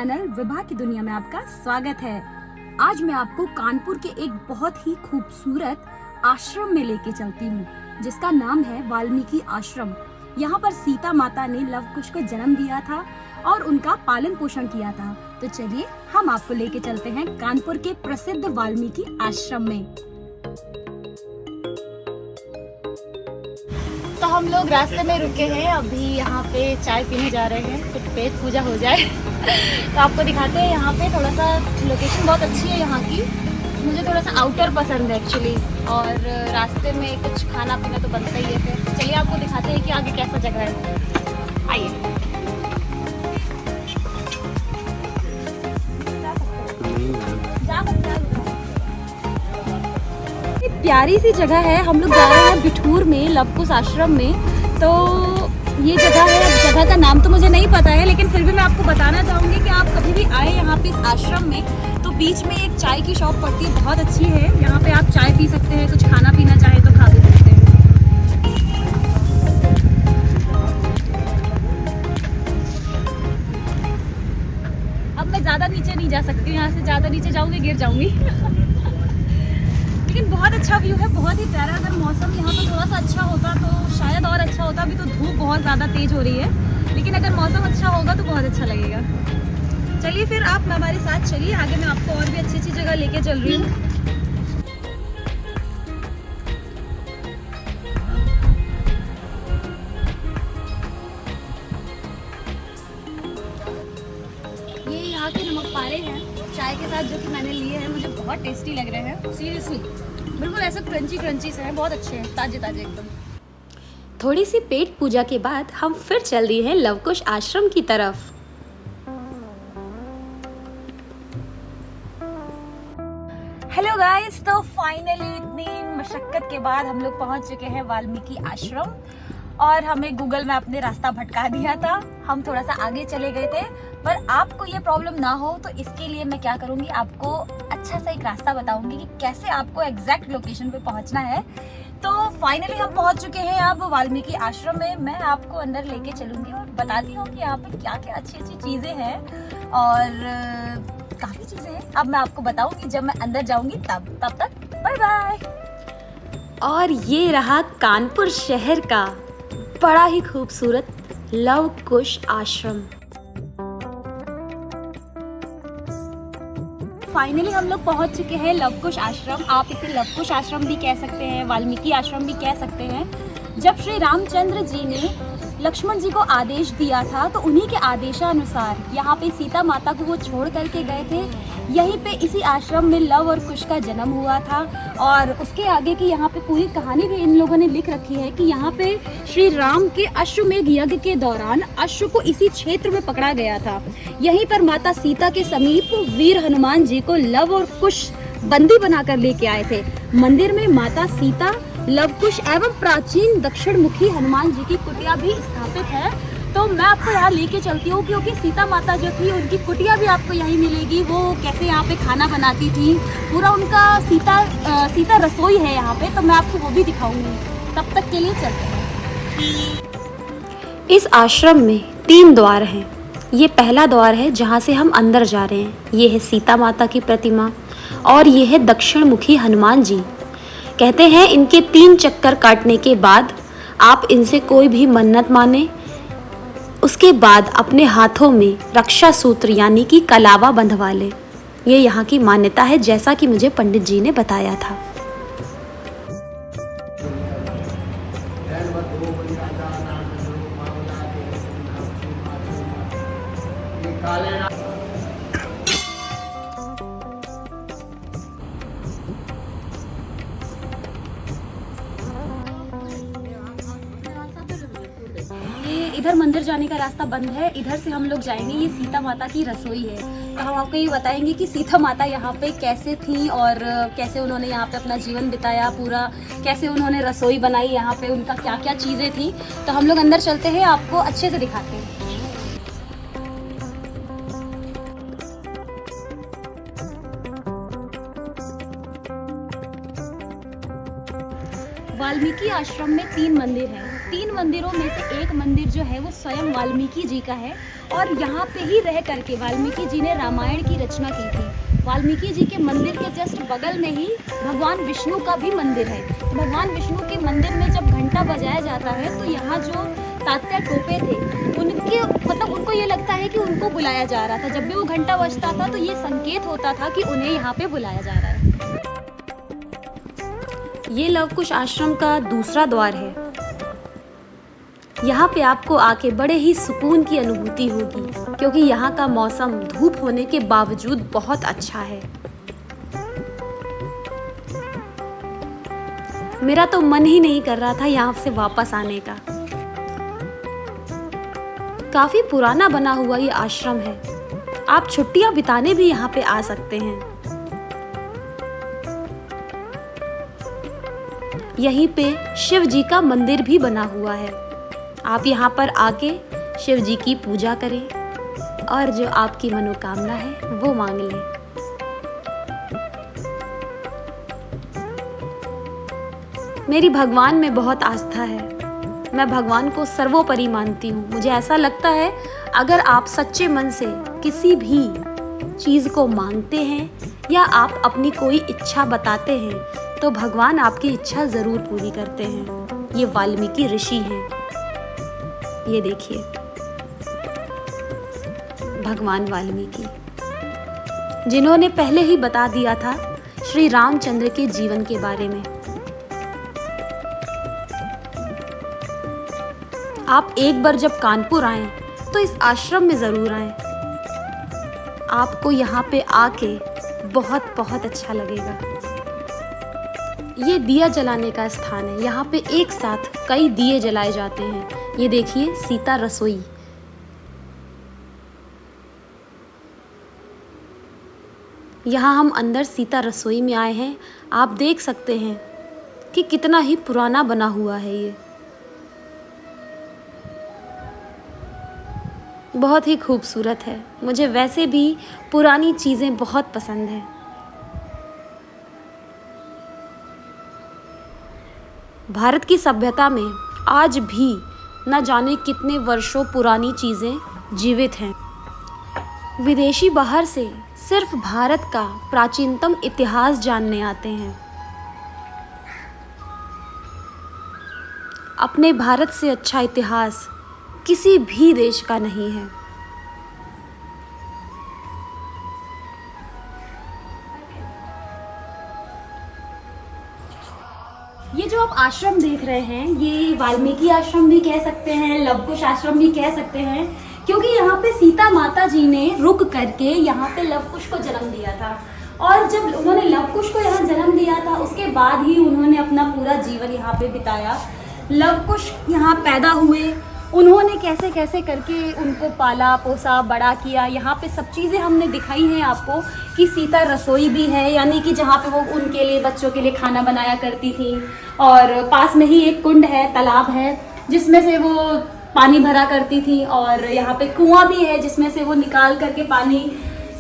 Channel Vibha की दुनिया में आपका स्वागत है। आज मैं आपको कानपुर के एक बहुत ही खूबसूरत आश्रम में लेके चलती हूँ, जिसका नाम है वाल्मीकि आश्रम। यहाँ पर सीता माता ने लव कुश को जन्म दिया था और उनका पालन पोषण किया था। तो चलिए हम आपको लेके चलते हैं कानपुर के प्रसिद्ध वाल्मीकि आश्रम में। तो हम लोग रास्ते में रुके हैं, अभी यहाँ पे चाय पीने जा रहे हैं, कुछ पेट पूजा हो जाए। तो आपको दिखाते हैं यहाँ पे थोड़ा सा लोकेशन बहुत अच्छी है यहाँ की। मुझे थोड़ा सा आउटर पसंद है एक्चुअली, और रास्ते में कुछ खाना पीना तो बनता ही है। फिर चलिए आपको दिखाते हैं कि आगे कैसा जगह है, आइए। प्यारी सी जगह है। हम लोग जा रहे हैं बिठूर में लव कुश आश्रम में। तो ये जगह है, जगह का नाम तो मुझे नहीं पता है, लेकिन फिर भी मैं आपको बताना चाहूँगी कि आप कभी भी आए यहाँ पे इस आश्रम में तो बीच में एक चाय की शॉप पड़ती है, बहुत अच्छी है। यहाँ पे आप चाय पी सकते हैं, कुछ खाना पीना चाहे तो खा भी सकते हैं। अब मैं ज़्यादा नीचे नहीं जा सकती, यहाँ से ज़्यादा नीचे जाऊँगी गिर जाऊँगी। लेकिन बहुत अच्छा व्यू है, बहुत ही प्यारा। अगर मौसम यहाँ पर थोड़ा सा अच्छा होता तो शायद और अच्छा होता। अभी तो धूप बहुत ज़्यादा तेज़ हो रही है, लेकिन अगर मौसम अच्छा होगा तो बहुत अच्छा लगेगा। चलिए फिर आप हमारे साथ चलिए, आगे मैं आपको और भी अच्छी अच्छी जगह लेके चल रही हूँ। ये यहाँ के नमक पारे हैं चाय के साथ, जो कि मैंने लिए हैं, मुझे बहुत टेस्टी लग रहे हैं। सीरियसली बिल्कुल ऐसे क्रंची क्रंची से हैं, बहुत अच्छे हैं, ताजे ताजे एकदम। थोड़ी सी पेट पूजा के बाद हम फिर चल रही हैं लव कुश आश्रम की तरफ। हेलो गाइस, तो फाइनली इतनी मशक्कत के बाद हम लोग पहुंच चुके हैं वाल्मीकि आश्रम, और हमें गूगल मैप ने रास्ता भटका दिया था। हम थोड़ा सा आगे चले गए थे, पर आपको ये प्रॉब्लम ना हो तो इसके लिए मैं क्या करूंगी, आपको अच्छा सा एक रास्ता बताऊंगी कि कैसे आपको एग्जैक्ट लोकेशन पे पहुंचना है। तो फाइनली हम पहुंच चुके हैं अब वाल्मीकि आश्रम में। मैं आपको अंदर लेके चलूंगी और बताती हूँ कि यहाँ पे क्या क्या अच्छी अच्छी चीजें हैं, और काफी चीजें हैं। अब मैं आपको बताऊंगी जब मैं अंदर जाऊंगी तब तक बाय बाय। और ये रहा कानपुर शहर का बड़ा ही खूबसूरत लव कुश आश्रम। फाइनली हम लोग पहुंच चुके हैं लव कुश आश्रम। आप इसे लव कुश आश्रम भी कह सकते हैं, वाल्मीकि आश्रम भी कह सकते हैं। जब श्री रामचंद्र जी ने लक्ष्मण जी को आदेश दिया था, तो उन्हीं के आदेशानुसार यहाँ पे सीता माता को वो छोड़ करके गए थे। यहीं पे इसी आश्रम में लव और कुश का जन्म हुआ था, और उसके आगे की यहाँ पे पूरी कहानी भी इन लोगों ने लिख रखी है कि यहाँ पे श्री राम के अश्वमेध यज्ञ के दौरान अश्व को इसी क्षेत्र में पकड़ा गया था। यहीं पर माता सीता के समीप वीर हनुमान जी को लव और कुश बंदी बनाकर लेके आए थे। मंदिर में माता सीता, लव कुश एवं प्राचीन दक्षिण मुखी हनुमान जी की कुटिया भी स्थापित है। तो मैं आपको यहाँ लेके चलती हूँ, क्योंकि सीता माता जो थी उनकी कुटिया भी आपको यहीं मिलेगी। वो कैसे यहाँ पे खाना बनाती थी, पूरा उनका सीता रसोई है यहाँ पे, तो मैं आपको वो भी दिखाऊंगी। तब तक के लिए चलते हैं। इस आश्रम में 3 द्वार हैं। ये पहला द्वार है जहाँ से हम अंदर जा रहे हैं। ये है सीता माता की प्रतिमा, और ये है दक्षिण मुखी हनुमान जी। कहते हैं इनके 3 चक्कर काटने के बाद आप इनसे कोई भी मन्नत माने, उसके बाद अपने हाथों में रक्षा सूत्र यानी कि कलावा बंधवा ले। ये यहाँ की मान्यता है, जैसा कि मुझे पंडित जी ने बताया था। इधर मंदिर जाने का रास्ता बंद है, इधर से हम लोग जाएंगे। ये सीता माता की रसोई है, तो हम आपको ये बताएंगे कि सीता माता यहाँ पे कैसे थी और कैसे उन्होंने यहाँ पे अपना जीवन बिताया, पूरा कैसे उन्होंने रसोई बनाई, यहाँ पे उनका क्या क्या चीज़ें थी। तो हम लोग अंदर चलते हैं, आपको अच्छे से दिखाते हैं। वाल्मीकि आश्रम में 3 मंदिर हैं। 3 मंदिरों में से एक मंदिर जो है वो स्वयं वाल्मीकि जी का है, और यहाँ पे ही रह करके वाल्मीकि जी ने रामायण की रचना की थी। वाल्मीकि जी के मंदिर के जस्ट बगल में ही भगवान विष्णु का भी मंदिर है। भगवान विष्णु के मंदिर में जब घंटा बजाया जाता है तो यहाँ जो तात्या टोपे थे उनके मतलब उनको ये लगता है कि उनको बुलाया जा रहा था। जब भी वो घंटा बजता था तो ये संकेत होता था कि उन्हें यहाँ पे बुलाया जा रहा है। ये लवकुश आश्रम का दूसरा द्वार है। यहाँ पे आपको आके बड़े ही सुकून की अनुभूति होगी, क्योंकि यहाँ का मौसम धूप होने के बावजूद बहुत अच्छा है। मेरा तो मन ही नहीं कर रहा था यहाँ से वापस आने का। काफी पुराना बना हुआ ये आश्रम है। आप छुट्टियां बिताने भी यहाँ पे आ सकते हैं। यहीं पे शिव जी का मंदिर भी बना हुआ है। आप यहाँ पर आके शिव जी की पूजा करें और जो आपकी मनोकामना है वो मांग लें। मेरी भगवान में बहुत आस्था है। मैं भगवान को सर्वोपरि मानती हूँ। मुझे ऐसा लगता है अगर आप सच्चे मन से किसी भी चीज़ को मांगते हैं या आप अपनी कोई इच्छा बताते हैं तो भगवान आपकी इच्छा ज़रूर पूरी करते हैं। ये वाल्मीकि ऋषि हैं। ये देखिए भगवान वाल्मीकि, जिन्होंने पहले ही बता दिया था श्री रामचंद्र के जीवन के बारे में। आप एक बार जब कानपुर आएं तो इस आश्रम में ज़रूर आएं। आपको यहाँ पे आके बहुत बहुत अच्छा लगेगा। ये दिया जलाने का स्थान है। यहाँ पे एक साथ कई दिए जलाए जाते हैं। ये देखिए सीता रसोई। यहाँ हम अंदर सीता रसोई में आए हैं। आप देख सकते हैं कि कितना ही पुराना बना हुआ है ये। बहुत ही खूबसूरत है। मुझे वैसे भी पुरानी चीज़ें बहुत पसंद हैं। भारत की सभ्यता में आज भी न जाने कितने वर्षों पुरानी चीज़ें जीवित हैं। विदेशी बाहर से सिर्फ भारत का प्राचीनतम इतिहास जानने आते हैं। अपने भारत से अच्छा इतिहास किसी भी देश का नहीं है। ये जो आप आश्रम देख रहे हैं ये वाल्मीकि आश्रम भी कह सकते हैं, लवकुश आश्रम भी कह सकते हैं, क्योंकि यहाँ पे सीता माता जी ने रुक करके यहाँ पे लवकुश को जन्म दिया था। और जब उन्होंने लवकुश को यहाँ जन्म दिया था उसके बाद ही उन्होंने अपना पूरा जीवन यहाँ पे बिताया। लवकुश यहाँ पैदा हुए, उन्होंने कैसे कैसे करके उनको पाला पोसा बड़ा किया। यहाँ पे सब चीज़ें हमने दिखाई हैं आपको कि सीता रसोई भी है, यानी कि जहाँ पे वो उनके लिए बच्चों के लिए खाना बनाया करती थी। और पास में ही एक कुंड है, तालाब है, जिसमें से वो पानी भरा करती थी। और यहाँ पे कुआं भी है जिसमें से वो निकाल करके पानी,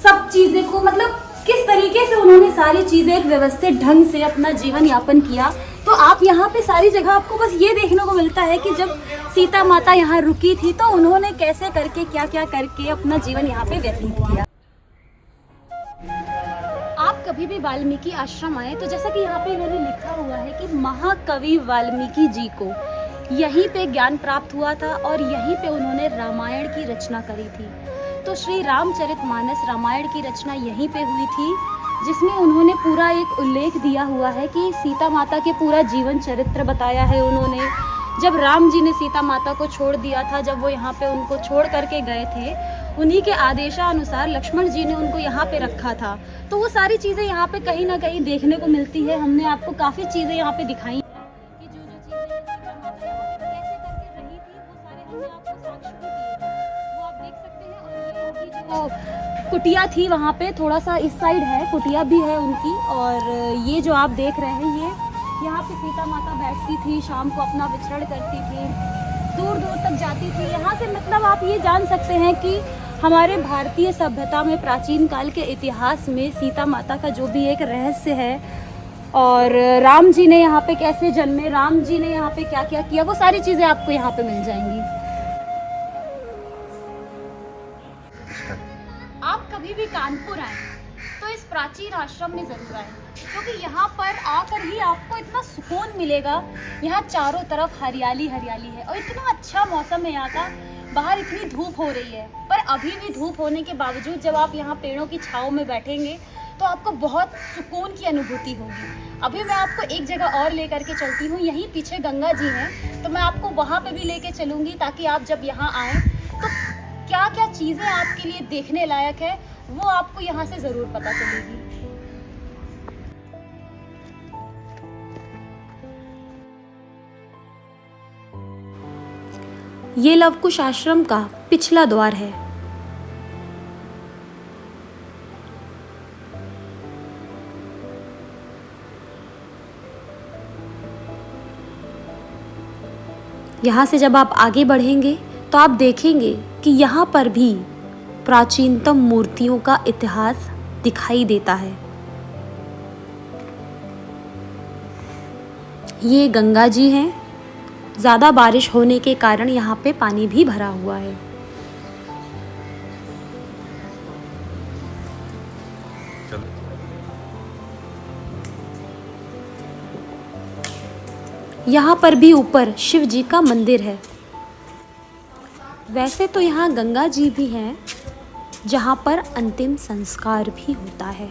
सब चीज़ें को मतलब किस तरीके से उन्होंने सारी चीज़ें एक व्यवस्थित ढंग से अपना जीवन यापन किया। तो आप यहाँ पे सारी जगह आपको बस ये देखने को मिलता है कि जब सीता माता यहाँ रुकी थी तो उन्होंने कैसे करके क्या क्या करके अपना जीवन यहाँ पे व्यतीत किया। आप कभी भी वाल्मीकि आश्रम आए तो जैसा कि यहाँ पे इन्होंने लिखा हुआ है कि महाकवि वाल्मीकि जी को यहीं पे ज्ञान प्राप्त हुआ था और यहीं पे उन्होंने रामायण की रचना करी थी। तो श्री रामचरितमानस रामायण की रचना यहीं पे हुई थी, जिसमें उन्होंने पूरा एक उल्लेख दिया हुआ है कि सीता माता के पूरा जीवन चरित्र बताया है उन्होंने। जब राम जी ने सीता माता को छोड़ दिया था, जब वो यहाँ पे उनको छोड़ करके गए थे, उन्हीं के आदेशानुसार लक्ष्मण जी ने उनको यहाँ पे रखा था। तो वो सारी चीज़ें यहाँ पे कहीं ना कहीं देखने को मिलती है। हमने आपको काफ़ी चीज़ें यहाँ पे दिखाई हैं कि जो जो चीज़ें सीता माता यहाँ पे कैसे करके रही थी वो सारे हमने आपको साक्ष्य भी दिए हैं, वो आप देख सकते हैं। और ये उनकी जो कुटिया थी वहाँ पे थोड़ा सा इस साइड है, कुटिया भी है उनकी। और ये जो आप देख रहे हैं ये यहाँ पे सीता माता बैठती थी, शाम को अपना विचरण करती थी, दूर दूर तक जाती थी। यहाँ से मतलब आप ये जान सकते हैं कि हमारे भारतीय सभ्यता में प्राचीन काल के इतिहास में सीता माता का जो भी एक रहस्य है और राम जी ने यहाँ पे कैसे जन्मे, राम जी ने यहाँ पे क्या क्या किया, वो सारी चीज़ें आपको यहाँ पे मिल जाएंगी। प्राचीन आश्रम में ज़रूर आए, क्योंकि यहाँ पर आकर ही आपको इतना सुकून मिलेगा। यहाँ चारों तरफ हरियाली हरियाली है और इतना अच्छा मौसम है यहाँ का। बाहर इतनी धूप हो रही है, पर अभी भी धूप होने के बावजूद जब आप यहाँ पेड़ों की छाँव में बैठेंगे तो आपको बहुत सुकून की अनुभूति होगी। अभी मैं आपको एक जगह और लेकर के चलती हूँ, यहीं पीछे गंगा जी हैं, तो मैं आपको वहाँ पे भी लेके चलूँगी, ताकि आप जब यहाँ आएँ तो क्या क्या चीज़ें आपके लिए देखने लायक है वो आपको यहाँ से ज़रूर पता चलेगी। ये लवकुश आश्रम का पिछला द्वार है। यहाँ से जब आप आगे बढ़ेंगे तो आप देखेंगे कि यहाँ पर भी प्राचीनतम मूर्तियों का इतिहास दिखाई देता है। ये गंगा जी हैं। ज़्यादा बारिश होने के कारण यहाँ पे पानी भी भरा हुआ है। यहाँ पर भी ऊपर शिव जी का मंदिर है। वैसे तो यहाँ गंगा जी भी हैं, जहाँ पर अंतिम संस्कार भी होता है।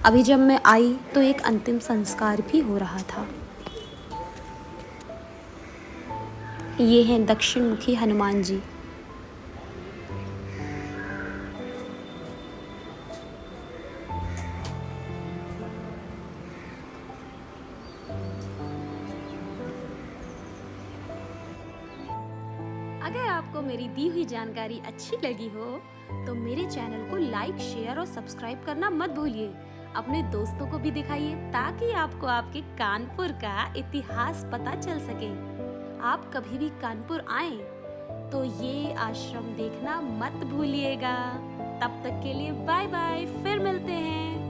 अभी जब मैं आई तो एक अंतिम संस्कार भी हो रहा था। ये हैं दक्षिण मुखी हनुमान जी। अगर आपको मेरी दी हुई जानकारी अच्छी लगी हो तो मेरे चैनल को लाइक, शेयर और सब्सक्राइब करना मत भूलिए। अपने दोस्तों को भी दिखाइए, ताकि आपको आपके कानपुर का इतिहास पता चल सके। आप कभी भी कानपुर आएं तो ये आश्रम देखना मत भूलिएगा। तब तक के लिए बाय बाय, फिर मिलते हैं।